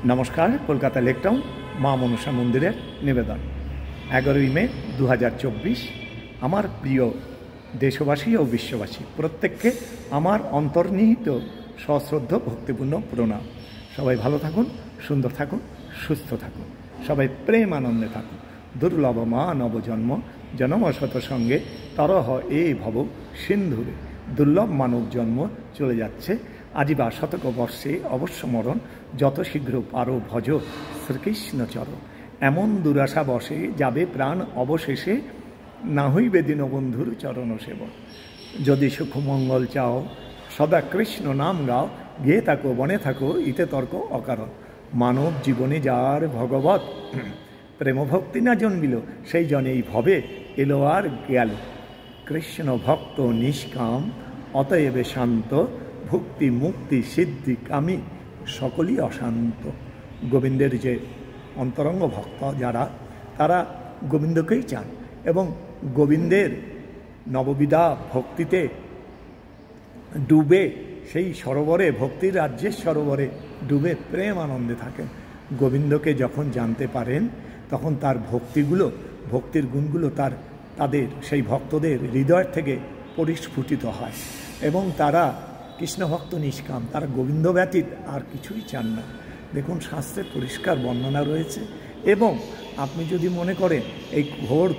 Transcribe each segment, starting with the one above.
নমস্কার। কলকাতা লেকটাউন মা মনসা মন্দিরের নিবেদন 11ই মে 2024। আমার প্রিয় দেশবাসী ও বিশ্ববাসী প্রত্যেককে আমার অন্তর্নিহিত সশ্রদ্ধ ভক্তিপূর্ণ প্রণাম। সবাই ভালো থাকুন, সুন্দর থাকুন, সুস্থ থাকুন, সবাই প্রেম আনন্দে থাকুন। দুর্লভ মা নবজন্ম জনমশত সঙ্গে তরহ এই ভব সিন্ধুরে। দুর্লভ মানব জন্ম চলে যাচ্ছে, আজিবা শতক বর্ষে অবশ্য মরণ, যত শীঘ্র পারো ভজ শ্রীকৃষ্ণ চরণ। এমন দুরাশা বসে যাবে প্রাণ অবশেষে, না হইবে দীনবন্ধুর চরণ সেবন। যদি সুখ মঙ্গল চাও সদা কৃষ্ণ নাম গাও, গিয়ে থাকো বনে থাকো ইতে তর্ক অকারণ। মানব জীবনে যার ভগবত প্রেম ভক্তি না জন্মিল, সেই জনেই ভবে এলো আর গেল। কৃষ্ণ ভক্ত নিষ্কাম অতএবে শান্ত, ভক্তি মুক্তি সিদ্ধি কামী সকলই অশান্ত। গোবিন্দের যে অন্তরঙ্গ ভক্ত যারা, তারা গোবিন্দকেই চান এবং গোবিন্দের নববিধা ভক্তিতে ডুবে সেই সরোবরে, ভক্তির রাজ্যের সরোবরে ডুবে প্রেম আনন্দে থাকেন। গোবিন্দকে যখন জানতে পারেন তখন তার ভক্তির গুণগুলো তাদের সেই ভক্তদের হৃদয় থেকে পরিস্ফুটিত হয় এবং তারা কৃষ্ণভক্ত নিষ্কাম, তারা গোবিন্দ ব্যতীত আর কিছুই চান না। দেখুন, শাস্ত্রের পরিষ্কার বর্ণনা রয়েছে। এবং আপনি যদি মনে করেন এই ঘোর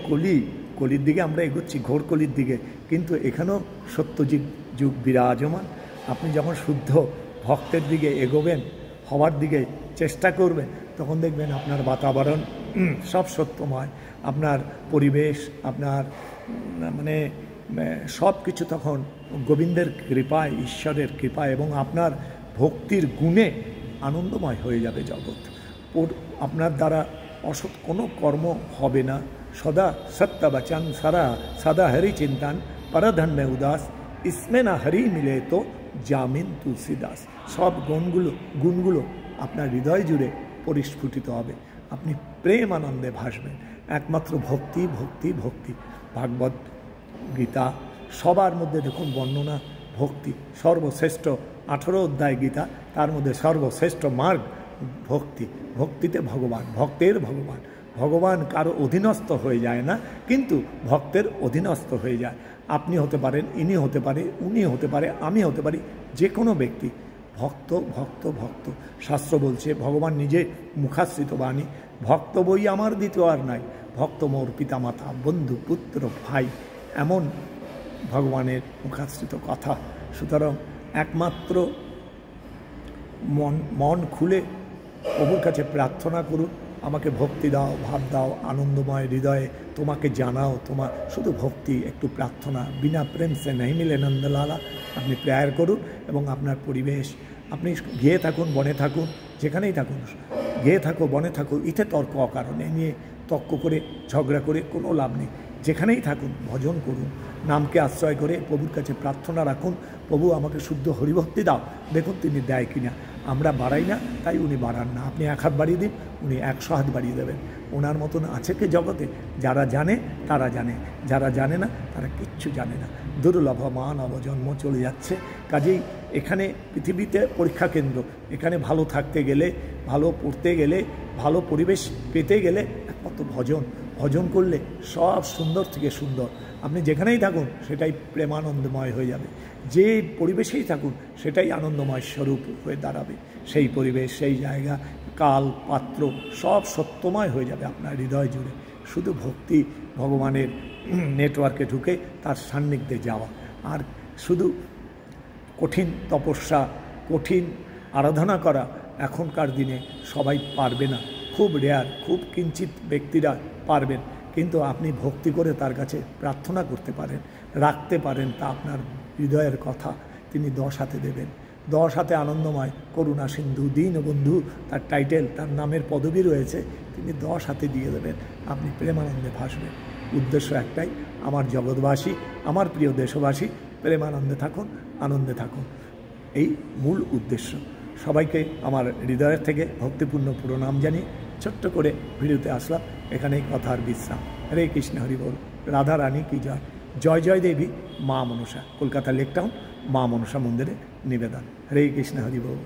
কলির দিকে আমরা এগোচ্ছি, ঘোর কলির দিকে, কিন্তু এখানেও সত্যযুগ যুগ বিরাজমান। আপনি যখন শুদ্ধ ভক্তের দিকে এগোবেন, হওয়ার দিকে চেষ্টা করবেন, তখন দেখবেন আপনার বাতাবরণ সব সত্যময়, আপনার পরিবেশ, আপনার সব কিছু তখন গোবিন্দের কৃপায়, ঈশ্বরের কৃপায় এবং আপনার ভক্তির গুণে আনন্দময় হয়ে যাবে জগৎ। আপনার দ্বারা অসৎ কোনো কর্ম হবে না। সদা সত্যবচন সদা হরি চিন্তান, পরধন্যে উদাস, ইসমে না হরি মিলে তো জামিন তুলসীদাস। সব গুণগুলো আপনার হৃদয় জুড়ে পরিস্ফুটিত হবে, আপনি প্রেম আনন্দে ভাসবেন। একমাত্র ভক্তি ভক্তি ভক্তি। ভাগবত গীতা সবার মধ্যে দেখুন বর্ণনা ভক্তি সর্বশ্রেষ্ঠ। 18 অধ্যায় গীতা, তার মধ্যে সর্বশ্রেষ্ঠ মার্গ ভক্তি। ভক্তিতে ভগবান, ভক্তের ভগবান। ভগবান কারো অধীনস্থ হয়ে যায় না, কিন্তু ভক্তের অধীনস্থ হয়ে যায়। আপনি হতে পারেন, ইনি হতে পারে, উনি হতে পারে, আমি হতে পারি, যে কোনো ব্যক্তি ভক্ত ভক্ত ভক্ত। শাস্ত্র বলছে, ভগবান নিজে মুখাশ্রিত বাণী, ভক্ত বই আমার দ্বিতীয় আর নাই, ভক্ত মোর পিতামাতা বন্ধু পুত্র ভাই, এমন ভগবানের মুখাশ্রিত কথা। সুতরাং একমাত্র মন খুলে প্রভুর কাছে প্রার্থনা করুন, আমাকে ভক্তি দাও, ভাব দাও, আনন্দময় হৃদয়ে তোমাকে জানাও। তোমার শুধু ভক্তি, একটু প্রার্থনা। বিনা প্রেম সে নেই মিলে নন্দলালা। আপনি প্রেয়ার করুন এবং আপনার পরিবেশ, আপনি গিয়ে থাকুন বনে থাকুন, যেখানেই থাকুন, গিয়ে থাকো বনে থাকো ইতে তর্ক অকারণে নিয়ে তর্ক করে ঝগড়া করে কোনো লাভ নেই। যেখানেই থাকুন ভজন করুন, নামকে আশ্রয় করে প্রভুর কাছে প্রার্থনা রাখুন, প্রভু আমাকে শুদ্ধ হরিভক্তি দাও। দেখুন তিনি দেয় কিনা। আমরা বাড়াই না, তাই উনি বাড়ান না। আপনি 1 হাত বাড়িয়ে দিন, উনি 100 হাত বাড়িয়ে দেবেন। ওনার মতন আছে কি জগতে? যারা জানে তারা জানে, যারা জানে না তারা কিচ্ছু জানে না। দুর্লভ মা নবজন্ম চলে যাচ্ছে। কাজেই এখানে পৃথিবীতে পরীক্ষা কেন্দ্র। এখানে ভালো থাকতে গেলে, ভালো পড়তে গেলে, ভালো পরিবেশ পেতে গেলে একমাত্র ভজন করলে সব সুন্দর থেকে সুন্দর। আপনি যেখানেই থাকুন সেটাই প্রেমানন্দময় হয়ে যাবে। যে পরিবেশেই থাকুন সেটাই আনন্দময় স্বরূপ হয়ে দাঁড়াবে। সেই পরিবেশ, সেই জায়গা, কাল, পাত্র সব সত্যময় হয়ে যাবে আপনার হৃদয় জুড়ে। শুধু ভক্তি, ভগবানের নেটওয়ার্কে ঢুকে তার সান্নিধ্যে যাওয়া। আর শুধু কঠিন তপস্যা, কঠিন আরাধনা করা এখনকার দিনে সবাই পারবে না। খুব রেয়ার, খুব কিঞ্চিত ব্যক্তিরা পারবেন। কিন্তু আপনি ভক্তি করে তার কাছে প্রার্থনা করতে পারেন, রাখতে পারেন, তা আপনার হৃদয়ের কথা তিনি 10 হাতে দেবেন। 10 হাতে আনন্দময়, করুণা সিন্ধু, দীনবন্ধু তার টাইটেল, তার নামের পদবি রয়েছে, তিনি 10 হাতে দিয়ে দেবেন। আপনি প্রেমানন্দে ভাসবেন। উদ্দেশ্য একটাই, আমার জগৎবাসী, আমার প্রিয় দেশবাসী প্রেমানন্দে থাকুন, আনন্দে থাকুন, এই মূল উদ্দেশ্য। সবাইকে আমার হৃদয়ের থেকে ভক্তিপূর্ণ প্রণাম জানিয়ে ছোট্ট করে ভিডিওতে আসলাম। এখানেই কথার বিশ্রাম। হরে কৃষ্ণ, হরি বল। রাধা রানী কি জয়। জয় জয় দেবী মা মনসা। কলকাতা লেকটাউন মা মনসা মন্দিরে নিবেদন। হরে কৃষ্ণ, হরি বল।